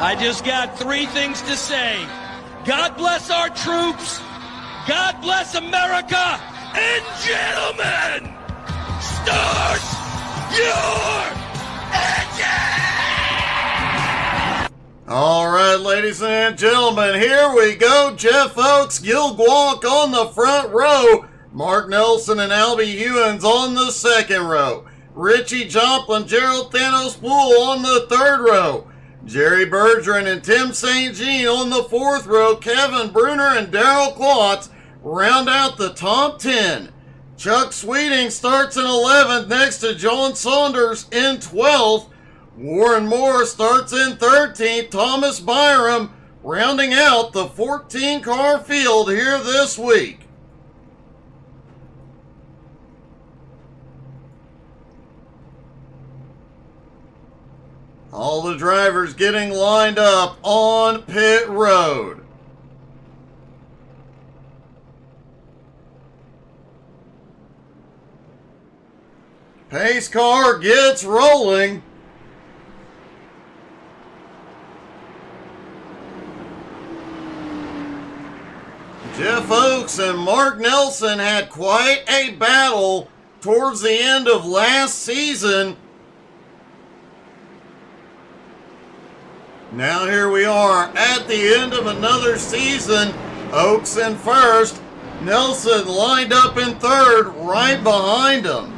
I just got three things to say. God bless our troops. God bless America. And gentlemen, start your engine! All right, ladies and gentlemen, here we go. Jeff Oakes, Gil Guac on the front row. Mark Nelson and Albie Hewins on the second row. Richie Joplin, Gerald Thanos Poole on the third row. Jerry Bergeron and Tim St. Jean on the fourth row. Kevin Bruner and Darrell Klotz round out the top 10. Chuck Sweeting starts in 11th next to John Saunders in 12th. Warren Moore starts in 13th. Thomas Byram rounding out the 14-car field here this week. All the drivers getting lined up on pit road. Pace car gets rolling. Jeff Oakes and Mark Nelson had quite a battle towards the end of last season. Now here we are at the end of another season. Oakes in first. Nelson lined up in third, right behind him.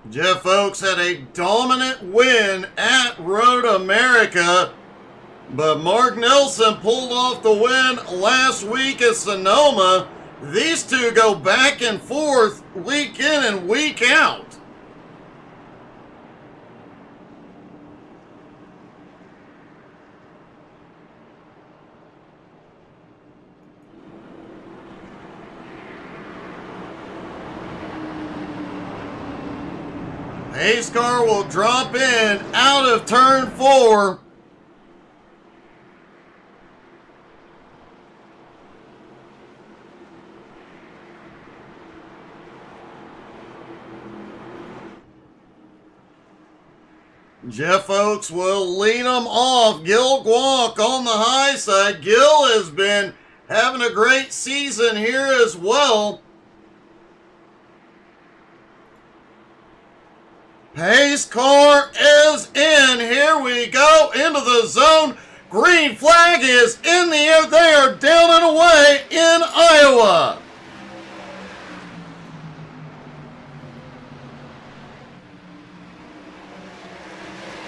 Jeff Oakes had a dominant win at Road America, but Mark Nelson pulled off the win last week at Sonoma. These two go back and forth week in and week out. Pace car will drop in out of turn 4. Jeff Oakes will lead them off. Gil Guac on the high side. Gil has been having a great season here as well. Pace car is in. Here we go into the zone. Green flag is in the air. They are down and away in Iowa.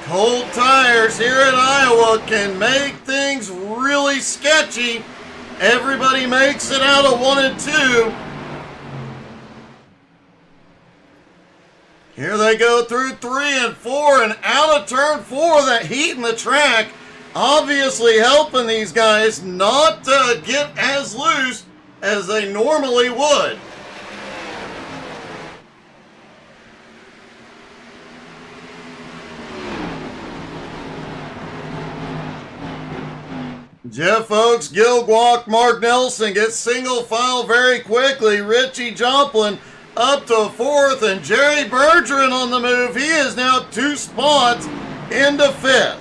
Cold tires here in Iowa can make things really sketchy. Everybody makes it out of 1 and 2. Here they go through 3 and 4 and out of turn 4. That heat in the track obviously helping these guys not to get as loose as they normally would. Jeff Oakes, Gil Guac, Mark Nelson get single file very quickly. Richie Joplin up to 4th, and Jerry Bergeron on the move. He is now 2 spots into 5th.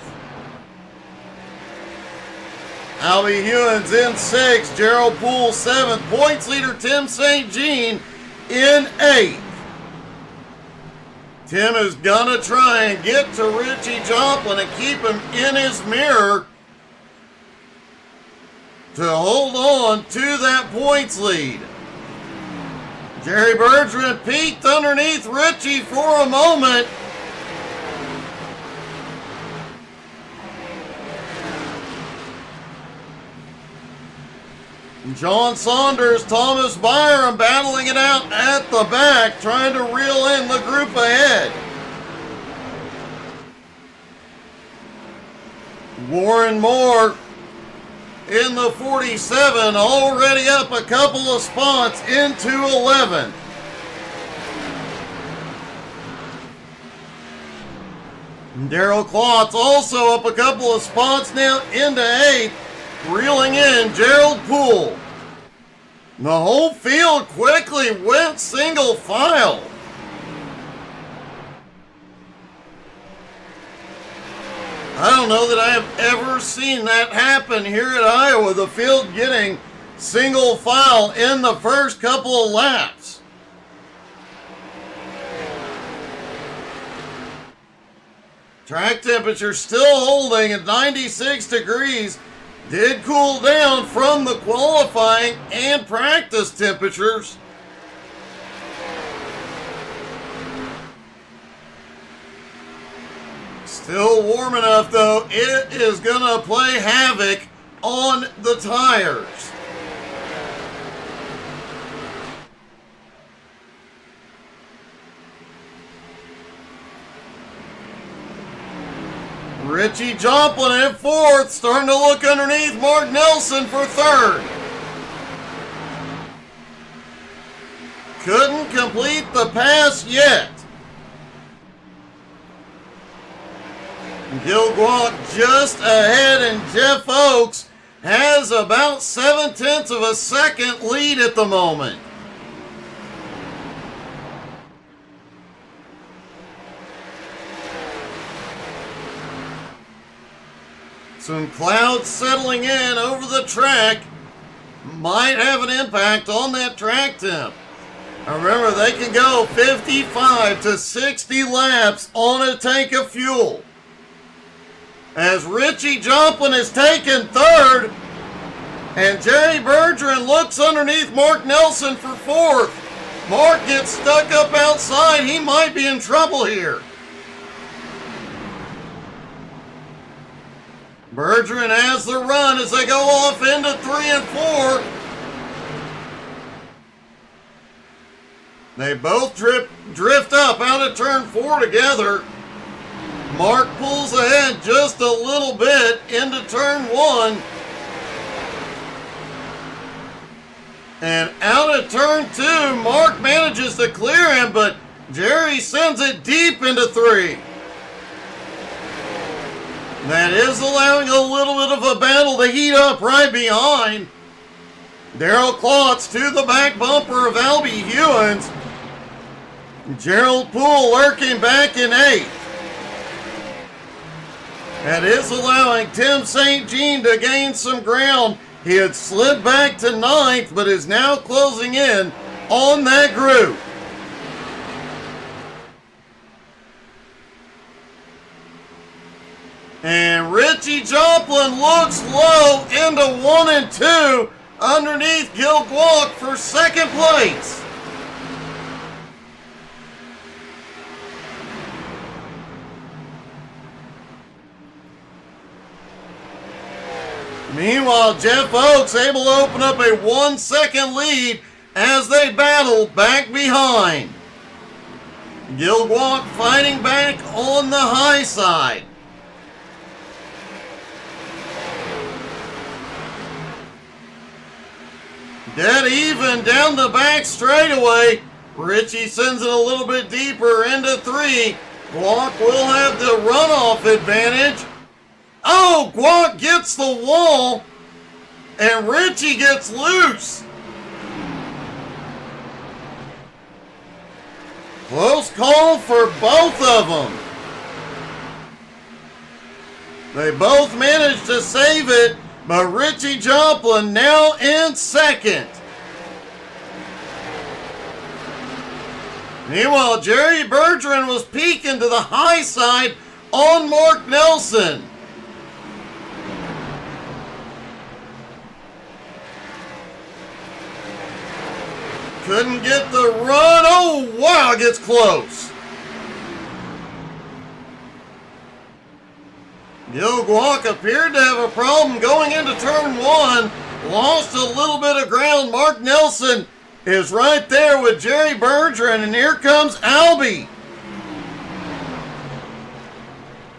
Albie Hewins in 6th, Gerald Poole 7th, points leader Tim St. Jean in 8th. Tim is gonna try and get to Richie Joplin and keep him in his mirror to hold on to that points lead. Jerry Bergeron peeked underneath Richie for a moment. John Saunders, Thomas Byram battling it out at the back, trying to reel in the group ahead. Warren Moore in the 47, already up a couple of spots into 11th. Darrell Klotz also up a couple of spots now into 8th, reeling in Gerald Poole. The whole field quickly went single file. I don't know that I have ever seen that happen here at Iowa, the field getting single file in the first couple of laps. Track temperature still holding at 96 degrees. Did cool down from the qualifying and practice temperatures. Still warm enough though, it is gonna play havoc on the tires. Richie Joplin in fourth, starting to look underneath Mark Nelson for third. Couldn't complete the pass yet. Gil Guac just ahead, and Jeff Oakes has about 0.7 of a second lead at the moment. Some clouds settling in over the track might have an impact on that track temp. Remember, they can go 55 to 60 laps on a tank of fuel. As Richie Joplin is taken third, and Jerry Bergeron looks underneath Mark Nelson for fourth. Mark gets stuck up outside. He might be in trouble here. Bergeron has the run as they go off into 3 and 4. They both drift up out of turn 4 together. Mark pulls ahead just a little bit into turn 1. And out of turn 2, Mark manages to clear him, but Jerry sends it deep into 3. That is allowing a little bit of a battle to heat up right behind. Darrell Klotz to the back bumper of Albie Hewins. Gerald Poole lurking back in 8th. That is allowing Tim St. Jean to gain some ground. He had slid back to 9th, but is now closing in on that group. And Richie Joplin looks low into 1 and 2 underneath Gil Guac for second place. Meanwhile, Jeff Oakes able to open up a 1-second lead as they battle back behind. Gil Guac fighting back on the high side. Dead even down the back straightaway. Richie sends it a little bit deeper into 3. Guac will have the runoff advantage. Oh, Guac gets the wall, and Richie gets loose. Close call for both of them. They both managed to save it, but Richie Joplin now in second. Meanwhile, Jerry Bergeron was peeking to the high side on Mark Nelson. Couldn't get the run. Oh, wow, gets close. Gil Guac appeared to have a problem going into turn 1. Lost a little bit of ground. Mark Nelson is right there with Jerry Bergeron, and here comes Albie.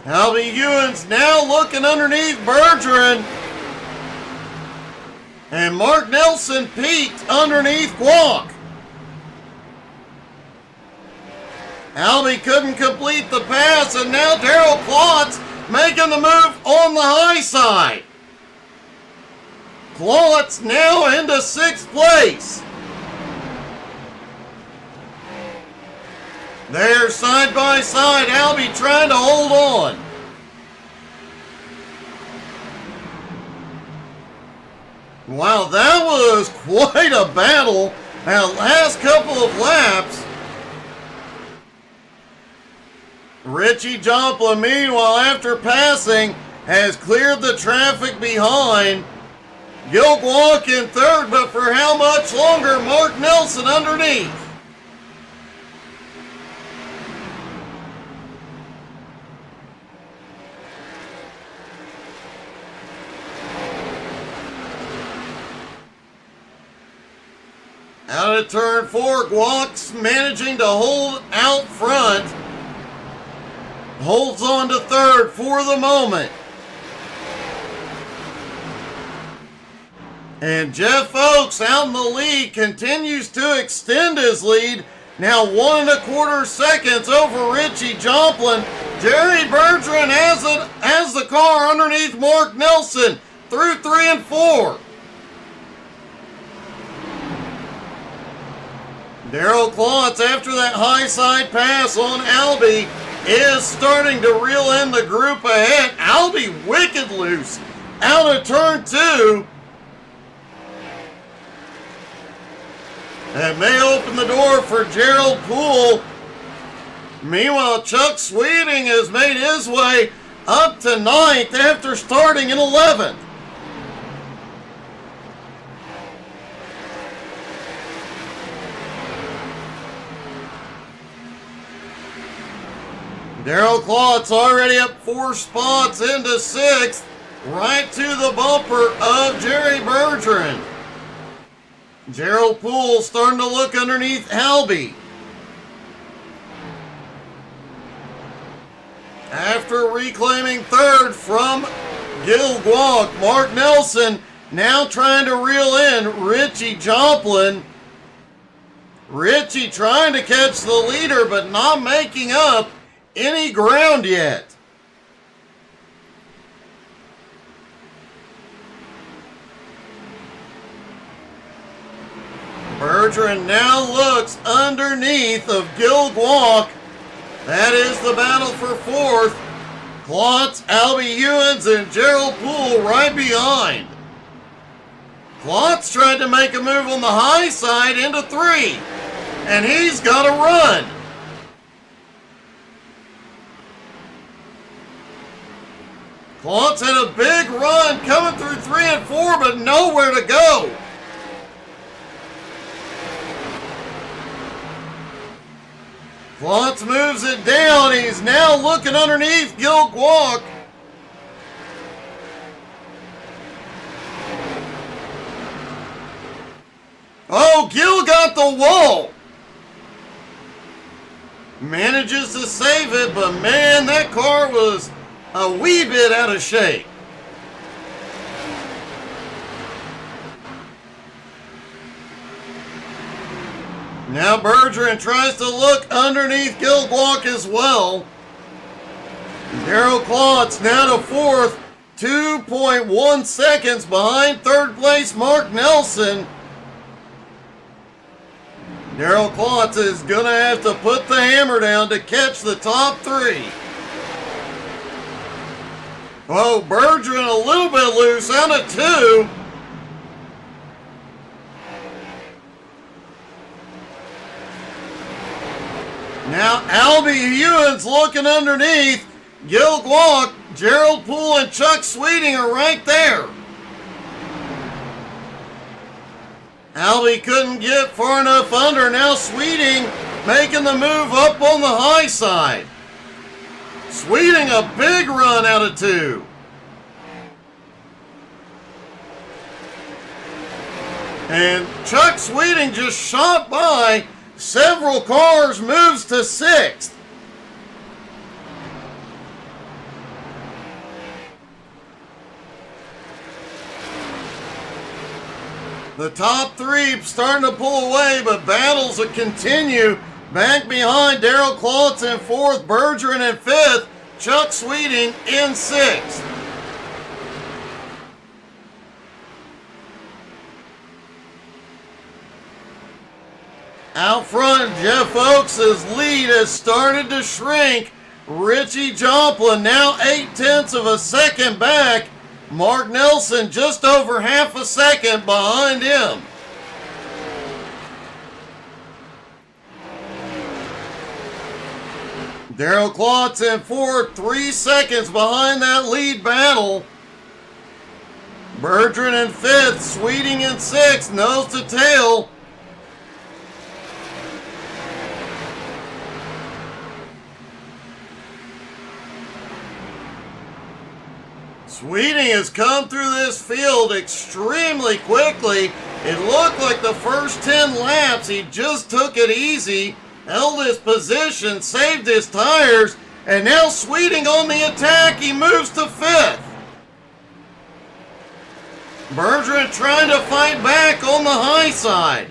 Albie Hewins now looking underneath Bergeron. And Mark Nelson peeked underneath Guac. Albie couldn't complete the pass, and now Darrell Klotz making the move on the high side. Klotz now into sixth place. They're side by side. Albie trying to hold on. Wow, that was quite a battle. That last couple of laps. Richie Joplin, meanwhile, after passing, has cleared the traffic behind. Gil Guac in third, but for how much longer? Mark Nelson underneath. Out of turn four, Guac's managing to hold out front. Holds on to third for the moment. And Jeff Oakes out in the lead continues to extend his lead. Now 1 1/4 seconds over Richie Joplin. Jerry Bergeron has the car underneath Mark Nelson through 3 and 4. Darrell Klotz, after that high side pass on Albie, is starting to reel in the group ahead. Albie wicked loose out of turn 2. That may open the door for Gerald Poole. Meanwhile, Chuck Sweeting has made his way up to 9th after starting in 11th. Darrell Klotz already up 4 spots into 6th, right to the bumper of Jerry Bergeron. Gerald Poole starting to look underneath Albie. After reclaiming third from Gil Guac, Mark Nelson now trying to reel in Richie Joplin. Richie trying to catch the leader, but not making up any ground yet. Bergeron now looks underneath of Gil Guac. That is the battle for 4th. Klotz, Albie Hewins, and Gerald Poole right behind. Klotz tried to make a move on the high side into 3, and he's got to run. Klotz had a big run coming through 3 and 4, but nowhere to go. Klotz moves it down. He's now looking underneath Gil Guac. Oh, Gil got the wall. Manages to save it, but man, that car was a wee bit out of shape. Now Bergeron tries to look underneath Gil Guac as well. Darrell Klotz now to 4th, 2.1 seconds behind 3rd place Mark Nelson. Darrell Klotz is going to have to put the hammer down to catch the top 3. Oh, Bergeron a little bit loose out of 2. Now Albie Hewins looking underneath. Gil Guac, Gerald Poole, and Chuck Sweeting are right there. Albie couldn't get far enough under. Now Sweeting making the move up on the high side. Sweeting a big run out of 2. And Chuck Sweeting just shot by several cars, moves to 6th. The top 3 starting to pull away, but battles will continue. Back behind, Darrell Klotz in 4th, Bergeron in 5th, Chuck Sweeting in 6th. Out front, Jeff Oaks' lead has started to shrink. Richie Joplin now 0.8 of a second back. Mark Nelson just over half a second behind him. Darrell Klotz in fourth, 3 seconds behind that lead battle. Bertrand in fifth, Sweeting in sixth, nose to tail. Sweeting has come through this field extremely quickly. It looked like the first 10 laps he just took it easy, held his position, saved his tires, and now Sweeting on the attack. He moves to fifth. Bertrand trying to fight back on the high side.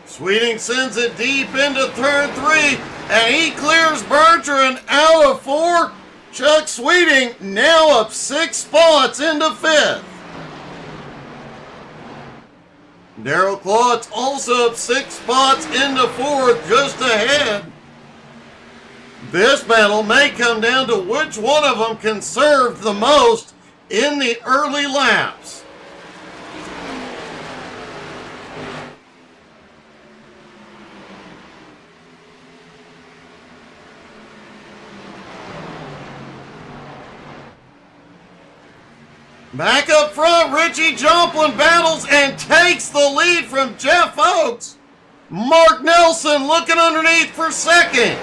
Sweeting sends it deep into turn 3, and he clears Bertrand out of 4. Chuck Sweeting now up 6 spots into 5th. Darrell Klotz also up 6 spots into 4th, just ahead. This battle may come down to which one of them can serve the most in the early laps. Back up front, Richie Joplin battles and takes the lead from Jeff Oaks. Mark Nelson looking underneath for second.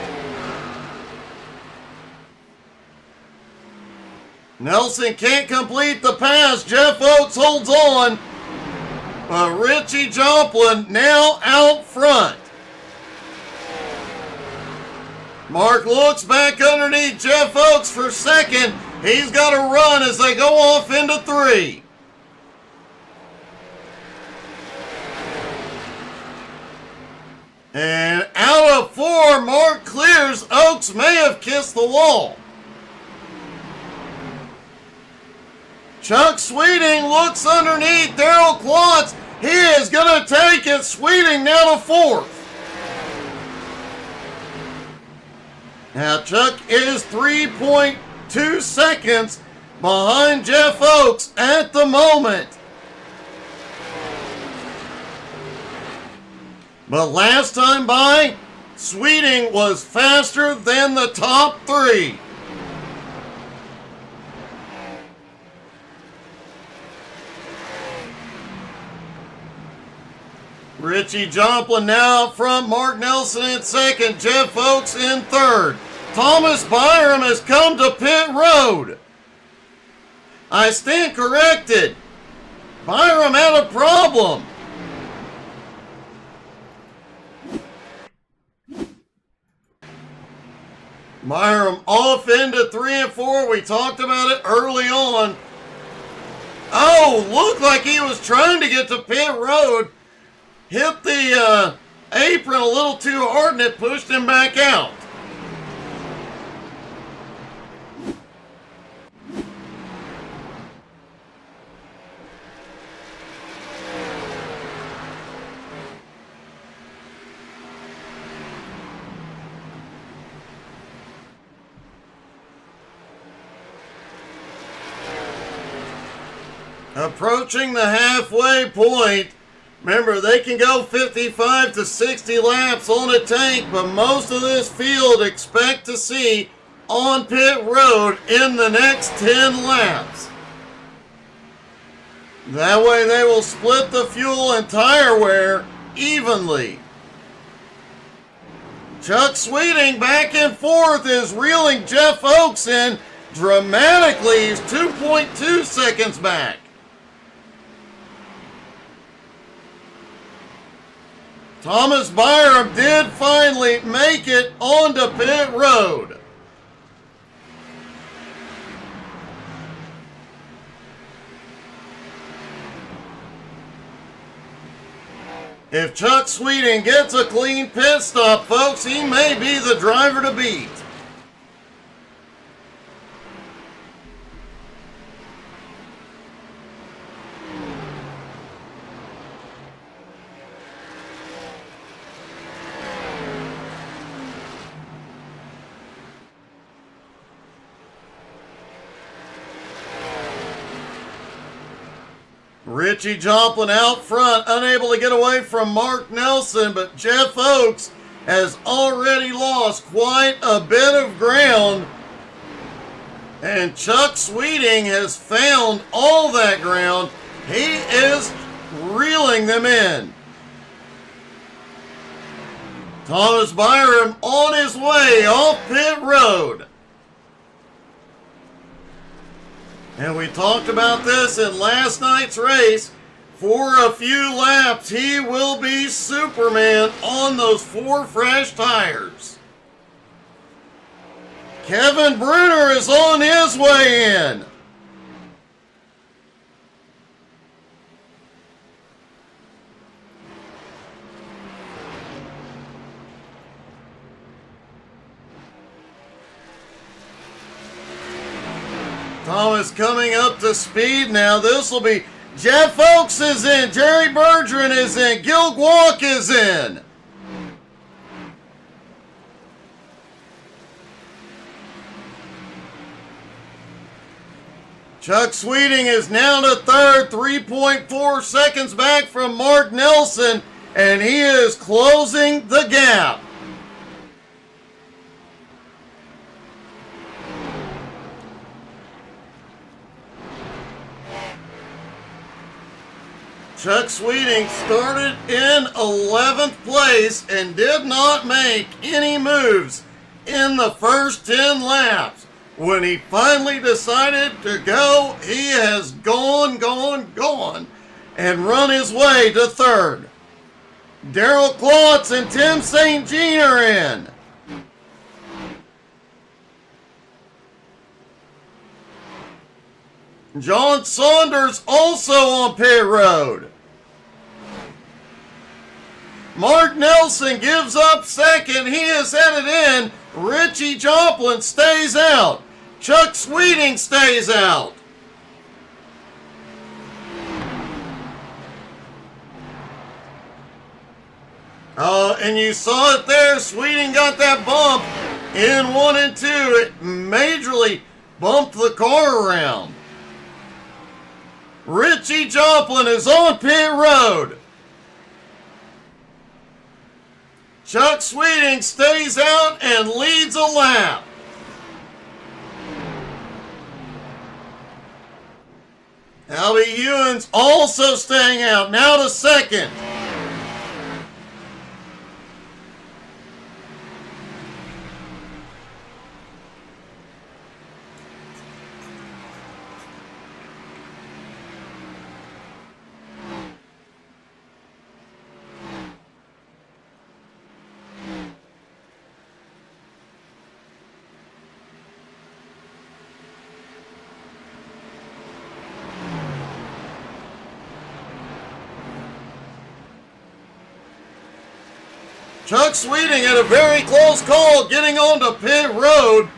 Nelson can't complete the pass. Jeff Oaks holds on. But Richie Joplin now out front. Mark looks back underneath Jeff Oaks for second. He's got to run as they go off into 3. And out of 4, Mark clears. Oaks may have kissed the wall. Chuck Sweeting looks underneath Darrell Klotz. He is going to take it. Sweeting now to 4th. Now Chuck is 3.2 seconds behind Jeff Oaks at the moment. But last time by, Sweeting was faster than the top 3. Richie Joplin now out front, Mark Nelson in second, Jeff Oaks in third. Thomas Byram has come to pit road. I stand corrected. Byram had a problem. Byram off into 3 and 4. We talked about it early on. Oh, looked like he was trying to get to pit road. Hit the apron a little too hard and it pushed him back out. Approaching the halfway point. Remember, they can go 55 to 60 laps on a tank, but most of this field expect to see on pit road in the next 10 laps. That way they will split the fuel and tire wear evenly. Chuck Sweeting back and forth is reeling Jeff Oaks in dramatically. He's 2.2 seconds back. Thomas Byram did finally make it onto pit road. If Chuck Sweeting gets a clean pit stop, folks, he may be the driver to beat. Richie Joplin out front, unable to get away from Mark Nelson, but Jeff Oakes has already lost quite a bit of ground. And Chuck Sweeting has found all that ground. He is reeling them in. Thomas Byram on his way off pit road. And we talked about this in last night's race. For a few laps, he will be Superman on those 4 fresh tires. Kevin Bruner is on his way in. Thomas coming up to speed now. This will be Jeff Oakes is in. Jerry Bergeron is in. Gil Guac is in. Chuck Sweeting is now to third, 3.4 seconds back from Mark Nelson, and he is closing the gap. Chuck Sweeting started in 11th place and did not make any moves in the first 10 laps. When he finally decided to go, he has gone, and run his way to third. Darrell Klotz and Tim St. Jean are in. John Saunders also on pit road. Mark Nelson gives up second. He is headed in. Richie Joplin stays out. Chuck Sweeting stays out. And you saw it there. Sweeting got that bump in 1 and 2. It majorly bumped the car around. Richie Joplin is on pit road. Chuck Sweeting stays out and leads a lap. Albie Ewens also staying out, now to second. Chuck Sweeting had a very close call getting onto pit road.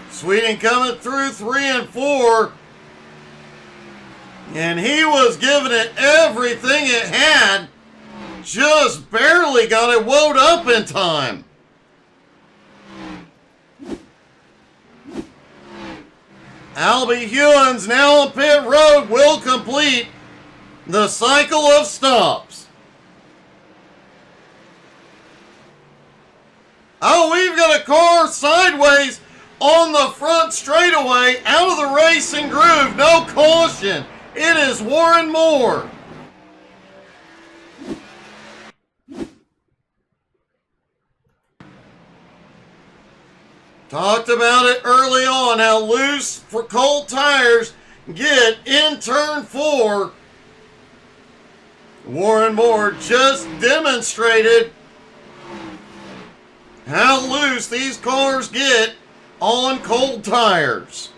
Sweeting coming through 3 and 4. And he was giving it everything it had. Just barely got it wound up in time. Albie Ewens now on pit road will complete the cycle of stops. Oh, we've got a car sideways on the front straightaway out of the racing groove. No caution. It is Warren Moore. Talked about it early on, how loose for cold tires get in turn 4. Warren Moore just demonstrated how loose these cars get on cold tires.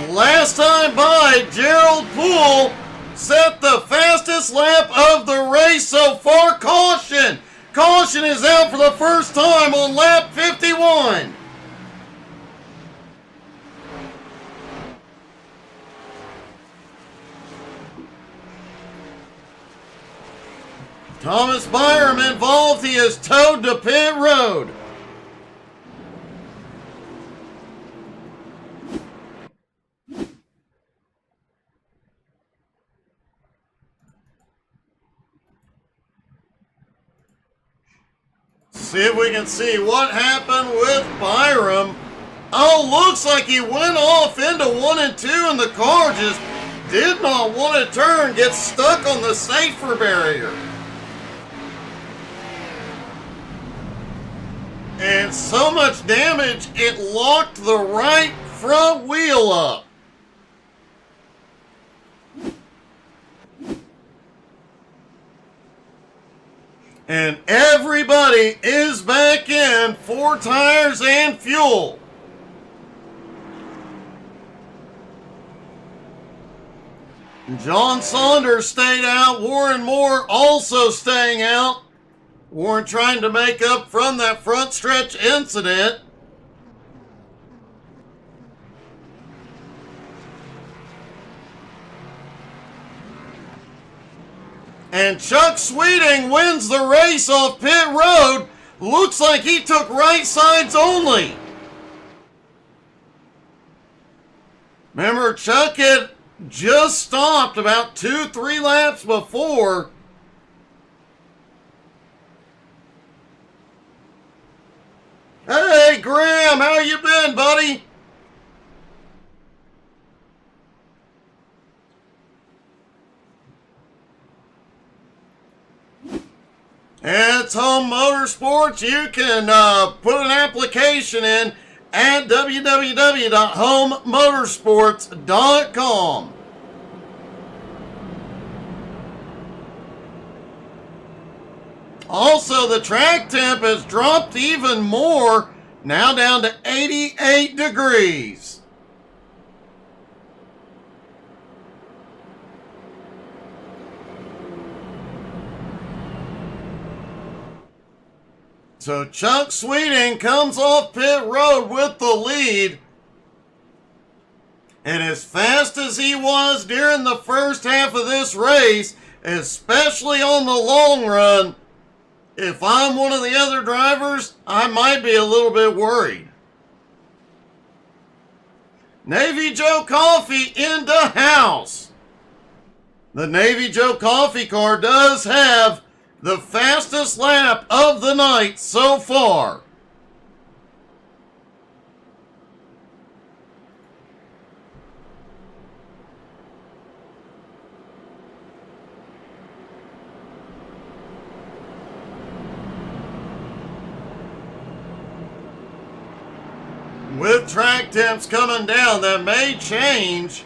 Last time by, Gerald Poole set the fastest lap of the race so far. Caution! Caution is out for the first time on lap 51. Thomas Byram involved. He is towed to pit road. See if we can see what happened with Byram. Oh, looks like he went off into 1 and 2 and the car just did not want to turn, gets stuck on the safer barrier. And so much damage, it locked the right front wheel up. And everybody is back in, 4 tires and fuel. John Saunders stayed out. Warren Moore also staying out. Warren trying to make up from that front stretch incident. And Chuck Sweeting wins the race off pit road. Looks like he took right sides only. Remember, Chuck had just stopped about 2-3 laps before. Hey, Graham, how you been, buddy? It's Home Motorsports. You can put an application in at www.homemotorsports.com. Also, the track temp has dropped even more, now down to 88 degrees. So Chuck Sweeting comes off pit road with the lead. And as fast as he was during the first half of this race, especially on the long run, if I'm one of the other drivers, I might be a little bit worried. Navy Joe Coffee in the house. The Navy Joe Coffee car does have the fastest lap of the night so far. With track temps coming down, that may change.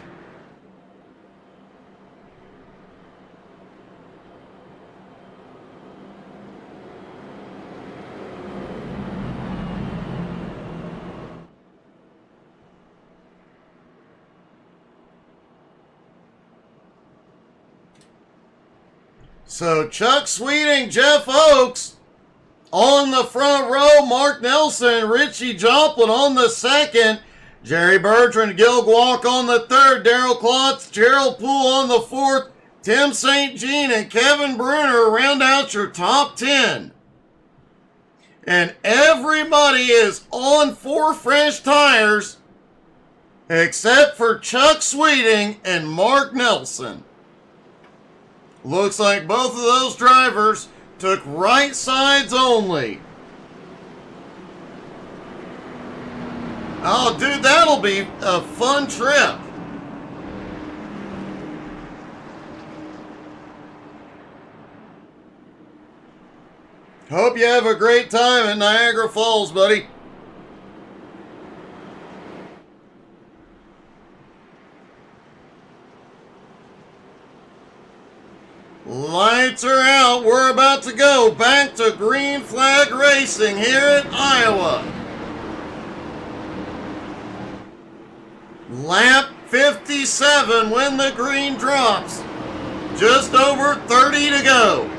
So Chuck Sweeting, Jeff Oakes on the front row, Mark Nelson and Richie Joplin on the second, Jerry Bertrand, Gil Guac on the third, Darrell Klotz, Gerald Poole on the fourth, Tim St. Jean and Kevin Bruner round out your top 10. And everybody is on 4 fresh tires except for Chuck Sweeting and Mark Nelson. Looks like both of those drivers took right sides only. Oh, dude, that'll be a fun trip. Hope you have a great time in Niagara Falls, buddy. Lights are out. We're about to go back to green flag racing here at Iowa. Lap 57 when the green drops. Just over 30 to go.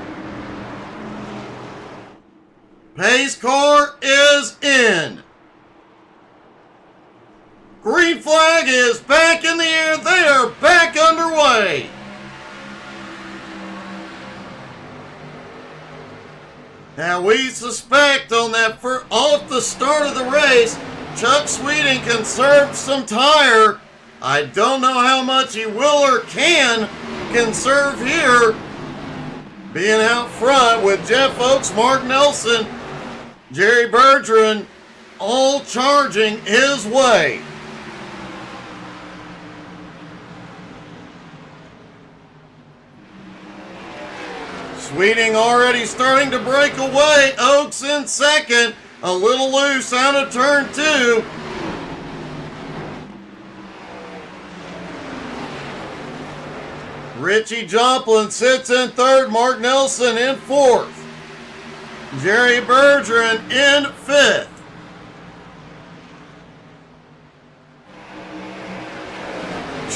Pace car is in. Green flag is back in the air. They are back underway. Now we suspect on that off the start of the race, Chuck Sweeting conserved some tire. I don't know how much he will or can conserve here. Being out front with Jeff Oakes, Mark Nelson, Jerry Bergeron, all charging his way. Sweeting already starting to break away. Oakes in second. A little loose out of turn 2. Richie Joplin sits in third. Mark Nelson in fourth. Jerry Bergeron in fifth.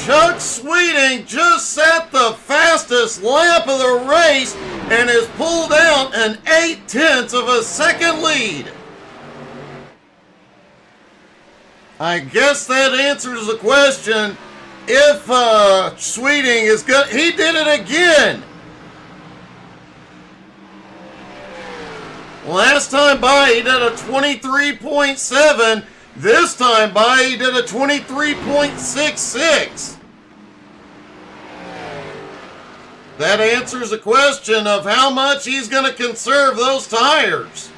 Chuck Sweeting just set the fastest lap of the race and has pulled out an 0.8 of a second lead. I guess that answers the question. If Sweeting is good, he did it again. Last time by he did a 23.7. This time by he did a 23.66. That answers the question of how much he's going to conserve those tires.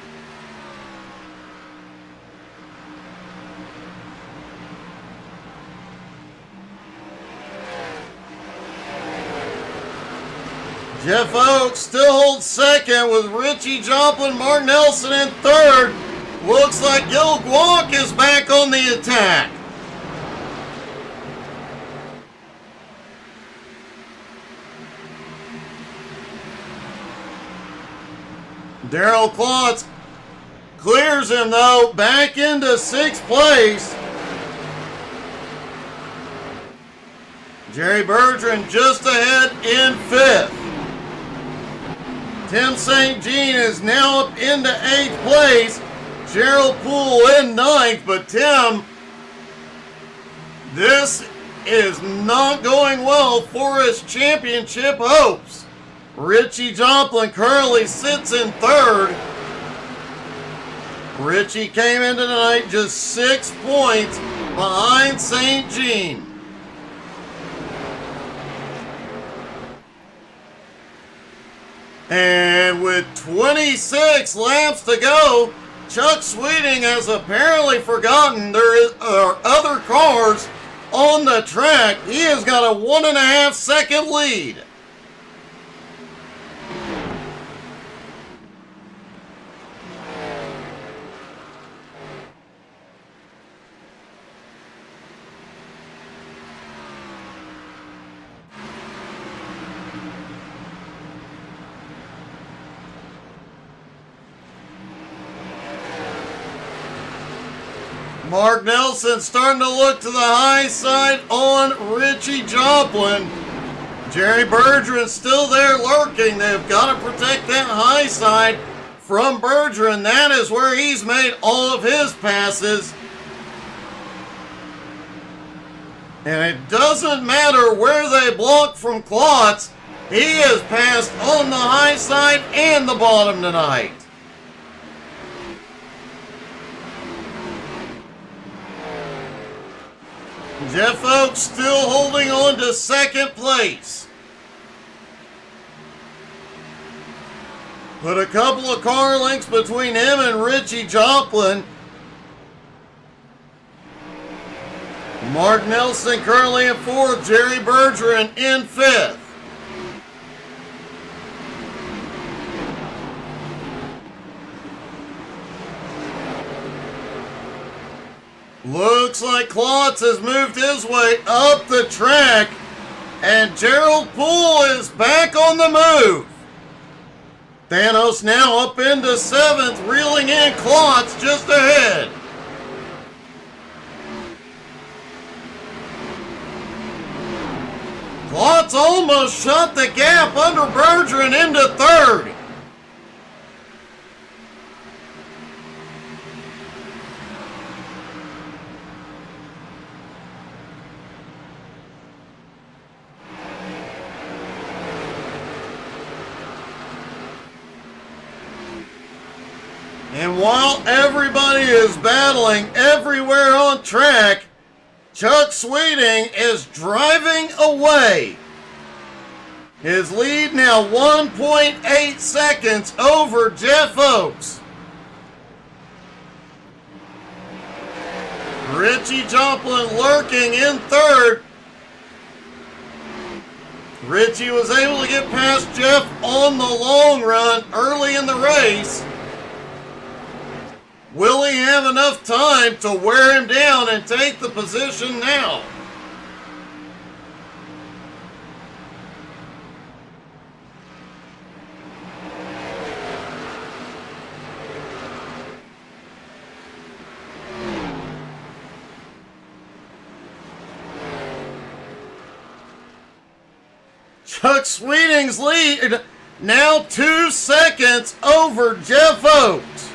Jeff Oakes still holds second with Richie Joplin, Mark Nelson in third. Looks like Gil Guac is back on the attack. Darrell Klotz clears him though, back into sixth place. Jerry Bergeron just ahead in fifth. Tim St. Jean is now up into eighth place. Gerald Poole in ninth, but Tim, this is not going well for his championship hopes. Richie Joplin currently sits in third. Richie came into tonight just 6 points behind St. Jean. And with 26 laps to go, Chuck Sweeting has apparently forgotten there are other cars on the track. He has got a 1.5 second lead. Mark Nelson starting to look to the high side on Richie Joplin. Jerry Bergeron still there lurking. They've got to protect that high side from Bergeron. That is where he's made all of his passes. And it doesn't matter where they block from Klotz. He has passed on the high side and the bottom tonight. Jeff Oakes still holding on to second place. Put a couple of car links between him and Richie Joplin. Mark Nelson currently in fourth, Jerry Bergeron in fifth. Looks like Klotz has moved his way up the track, and Gerald Poole is back on the move. Thanos now up into seventh, reeling in Klotz just ahead. Klotz almost shut the gap under Bergeron into third. And while everybody is battling everywhere on track, Chuck Sweeting is driving away. His lead now 1.8 seconds over Jeff Oakes. Richie Joplin lurking in third. Richie was able to get past Jeff on the long run early in the race. Will he have enough time to wear him down and take the position now? Chuck Sweeting's lead now 2 seconds over Jeff Oakes.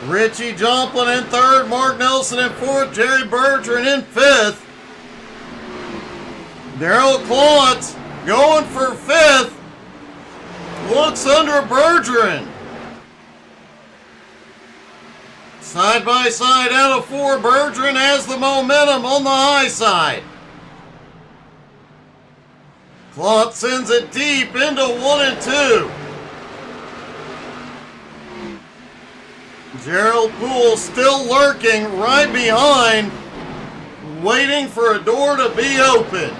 Richie Joplin in third, Mark Nelson in fourth, Jerry Bergeron in fifth. Darrell Klotz going for fifth. Looks under Bergeron. Side by side out of four, Bergeron has the momentum on the high side. Klotz sends it deep into 1 and 2. Gerald Poole still lurking right behind, waiting for a door to be open.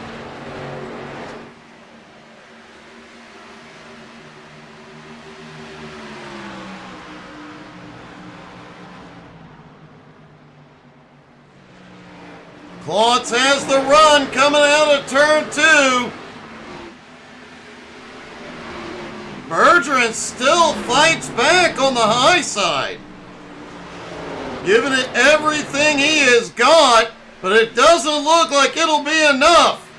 Klotz has the run coming out of turn 2. Bergeron still fights back on the high side, giving it everything he has got, but it doesn't look like it'll be enough.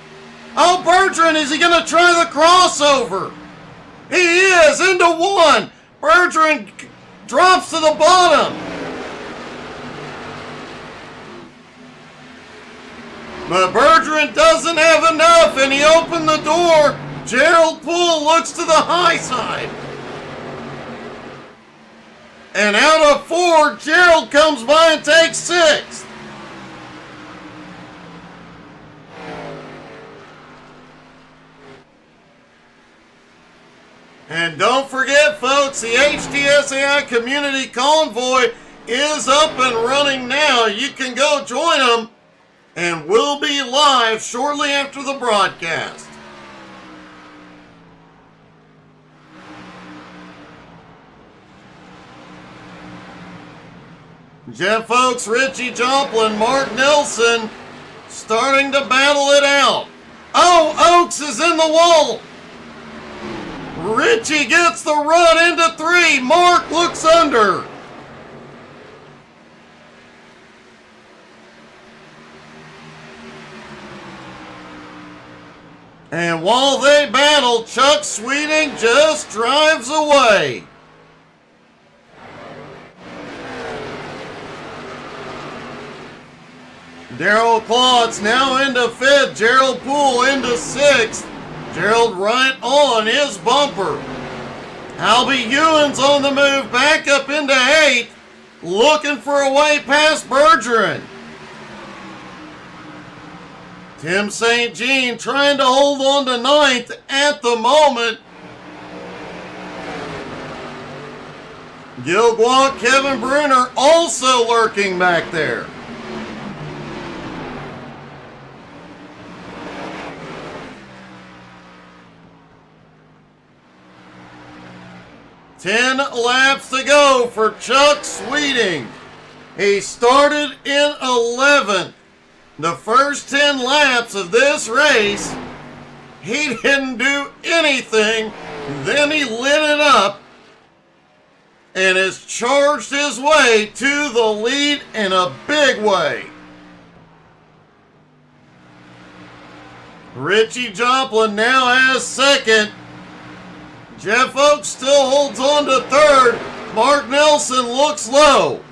Oh, Bergeron, is he going to try the crossover? He is, into 1. Bergeron drops to the bottom. But Bergeron doesn't have enough, and he opened the door. Gerald Poole looks to the high side. And out of 4, Gerald comes by and takes 6th. And don't forget, folks, the HTSAI Community Convoy is up and running now. You can go join them, and we'll be live shortly after the broadcast. Jeff Oakes, Richie Joplin, Mark Nelson starting to battle it out. Oh, Oakes is in the wall. Richie gets the run into 3. Mark looks under. And while they battle, Chuck Sweeting just drives away. Darrell Klotz now into 5th. Gerald Poole into 6th. Gerald right on his bumper. Albie Ewan's on the move back up into 8th. Looking for a way past Bergeron. Tim St. Jean trying to hold on to 9th at the moment. Gil Guant, Kevin Bruner also lurking back there. Ten laps to go for Chuck Sweeting. He started in 11th. The first 10 laps of this race, he didn't do anything. Then he lit it up and has charged his way to the lead in a big way. Richie Joplin now has 2nd. Jeff Oakes still holds on to 3rd. Mark Nelson looks low.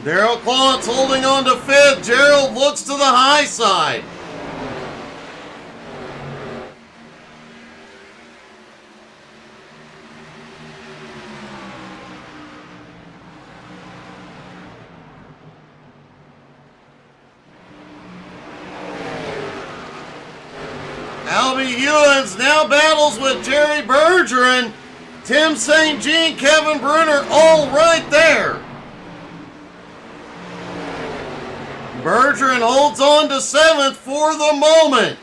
Daryl Klotz holding on to fifth. Gerald looks to the high side. Albie Hewins now battles with Jerry Bergeron. Tim St. Jean, Kevin Brunner, all right there. Bergeron holds on to seventh for the moment.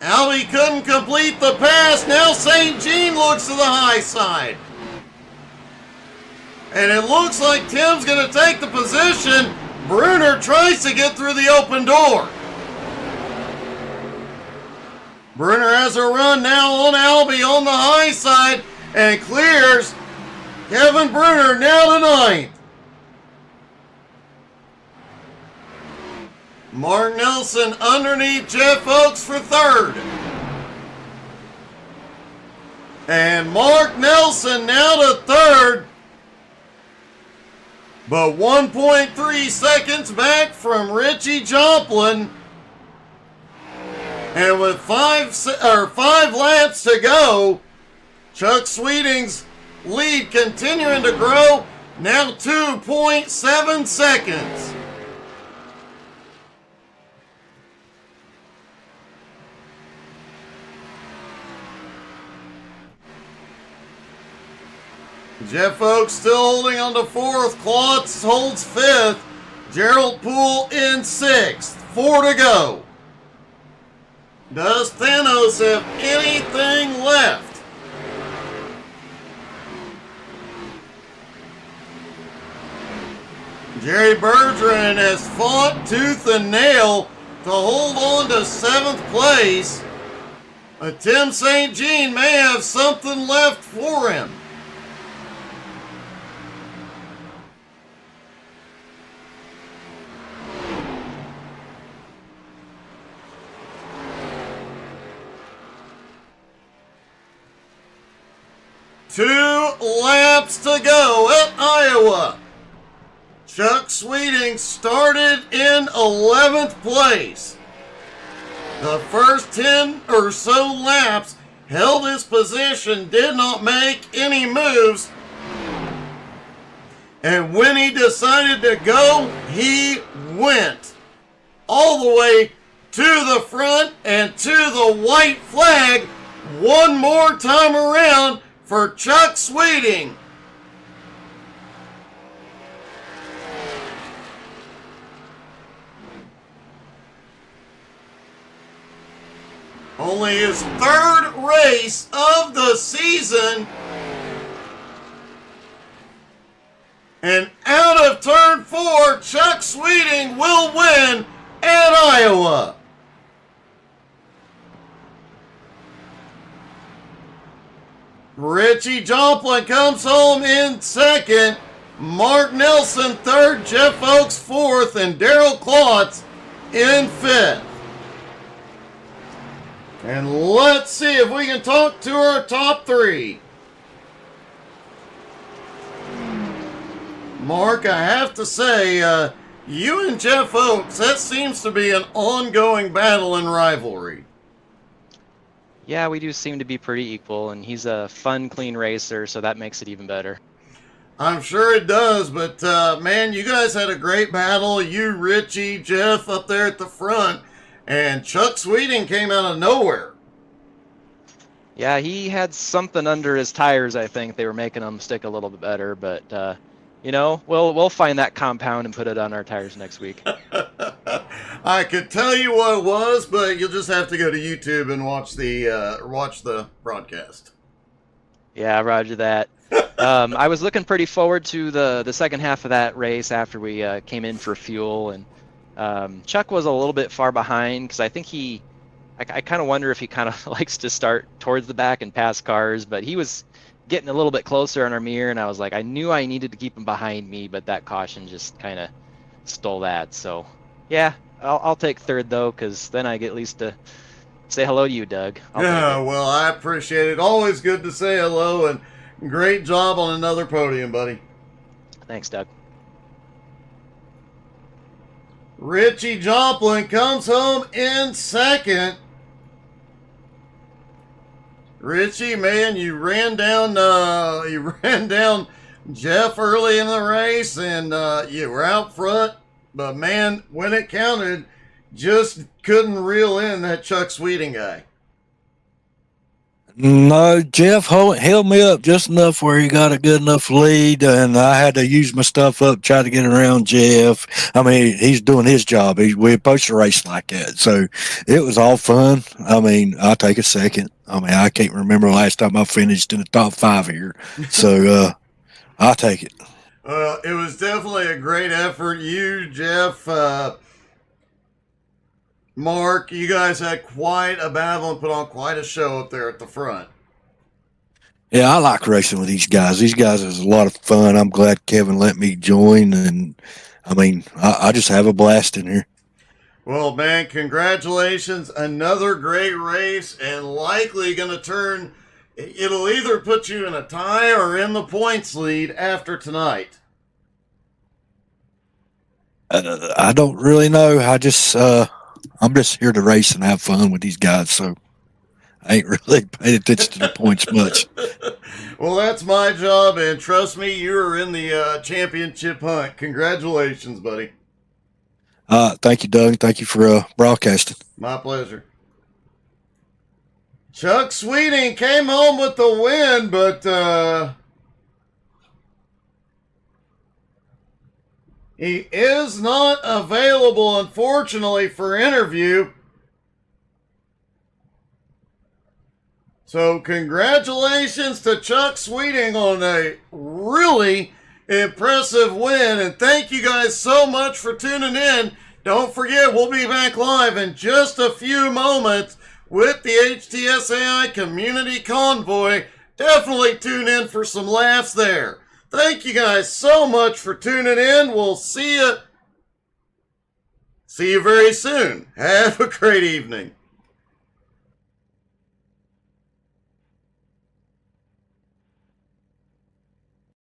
Albie couldn't complete the pass. Now St. Jean looks to the high side. And it looks like Tim's going to take the position. Brunner tries to get through the open door. Brunner has a run now on Albie on the high side and clears. Kevin Brunner now to ninth. Mark Nelson underneath Jeff Oakes for third. And Mark Nelson now to third. But 1.3 seconds back from Richie Joplin. And with five laps to go, Chuck Sweeting's lead continuing to grow, now 2.7 seconds. Jeff Oakes still holding on to fourth. Klotz holds fifth. Gerald Poole in sixth. 4 to go. Does Thanos have anything left? Jerry Bergeron has fought tooth and nail to hold on to seventh place. But Tim St. Jean may have something left for him. Two laps to go at Iowa. Chuck Sweeting started in 11th place. The first 10 or so laps held his position, did not make any moves. And when he decided to go, he went all the way to the front and to the white flag one more time around for Chuck Sweeting. Only his third race of the season. And out of turn 4, Chuck Sweeting will win at Iowa. Richie Joplin comes home in second. Mark Nelson third. Jeff Oakes fourth. And Daryl Klotz in fifth. And let's see if we can talk to our top three. Mark, I have to say, you and Jeff Oakes, that seems to be an ongoing battle and rivalry. Yeah, we do seem to be pretty equal, and he's a fun, clean racer, so that makes it even better. I'm sure it does, but man, you guys had a great battle. You, Richie, Jeff up there at the front, and Chuck Sweeting came out of nowhere. Yeah, he had something under his tires, I think. They were making them stick a little bit better, but, you know, we'll find that compound and put it on our tires next week. I could tell you what it was, but you'll just have to go to YouTube and watch the broadcast. Yeah, roger that. I was looking pretty forward to the second half of that race after we came in for fuel, and Chuck was a little bit far behind because I think I kind of wonder if he kind of likes to start towards the back and pass cars, but he was getting a little bit closer on our mirror, and I was like, I knew I needed to keep him behind me, but that caution just kind of stole that. So, yeah, I'll take third though, because then I get at least to say hello to you, Doug. I'll take Yeah, it. well, I appreciate it. Always good to say hello, and great job on another podium, buddy. Thanks, Doug. Richie Joplin comes home in second. Richie, man, you ran down Jeff early in the race, and you were out front. But man, when it counted, just couldn't reel in that Chuck Sweeting guy. No, Jeff held me up just enough where he got a good enough lead, and I had to use my stuff up, try to get around Jeff. I mean, he's doing his job. We're supposed to race like that. So it was all fun. I mean, I'll take a second. I mean, I can't remember the last time I finished in the top 5 here. So I'll take it. Well, it was definitely a great effort. You, Jeff, Mark, you guys had quite a battle and put on quite a show up there at the front. Yeah, I like racing with these guys. These guys is a lot of fun. I'm glad Kevin let me join, and I mean, I just have a blast in here. Well, man, congratulations. Another great race, and likely going to turn, it'll either put you in a tie or in the points lead after tonight. I don't really know. I'm just here to race and have fun with these guys, so I ain't really paid attention to the points much. Well, that's my job, and trust me, you are in the championship hunt. Congratulations, buddy. Thank you, Doug. Thank you for broadcasting. My pleasure. Chuck Sweeting came home with the win, but he is not available, unfortunately, for interview. So congratulations to Chuck Sweeting on a really impressive win. And thank you guys so much for tuning in. Don't forget, we'll be back live in just a few moments with the HTSAI Community Convoy. Definitely tune in for some laughs there. Thank you guys so much for tuning in. We'll see you very soon. Have a great evening.